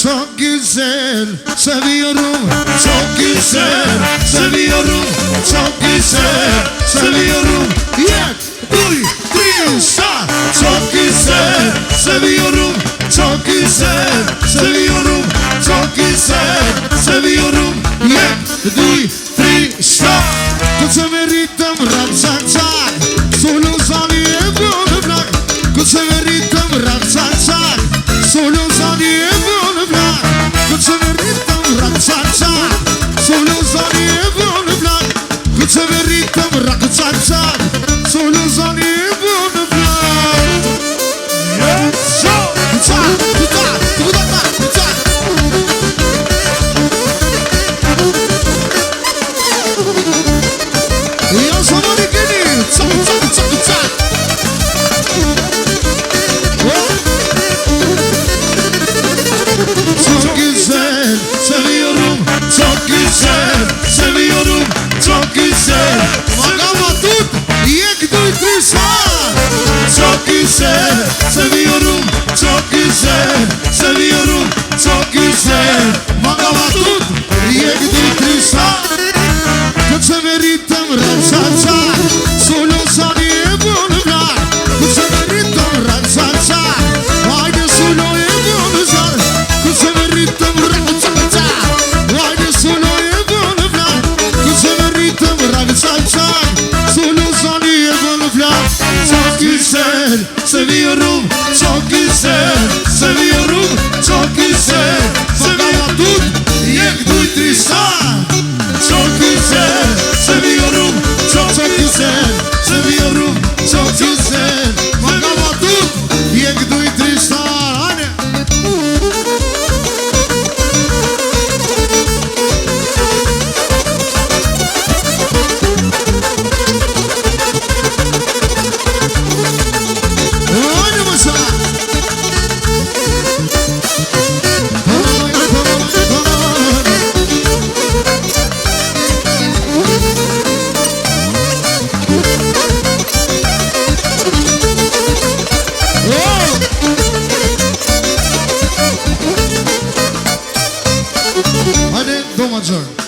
Çok güzel seviyorum, çok güzel seviyorum, çok güzel seviyorum. Yeah, duy, sa. Çok güzel seviyorum, çok güzel seviyorum, çok güzel seviyorum. Yeah, duy, sa. Kuce meritam rap sak sak, solo zaniye bunu bırak. Kuce meritam rap sak sak, solo zaniye bunu bırak. Kuce meritam rap sak sak, solo zaniye bunu bırak. Kuce meritam rap sak sak, solo zaniye bunu bırak. Yeah, so, yo somebody get it, çok güzel seviyorum, çok güzel seviyorum, çok güzel. Magama tut, yek duy trisa. Çok güzel seviyorum, çok güzel seviyorum, çok güzel. Magama tut, yek duy trisa. Kuce meritam rap sak sak, solo zaniye bunu bırak. Kuce meritam rap sak sak, haydi soloya bunu bırak. Kuce meritam rap sak sak, haydi soloya bunu bırak. Kuce meritam rap sak sak, solo zaniye bunu bırak. Çok güzel seviyorum, çok güzel seviyorum, çok güzel. Magama tut, yek duy trisa. Çok güzel seviyorum, çok güzel seviyorum, çok güzel. Magama tut, yek duy trisa. Hani mesela hadi do major.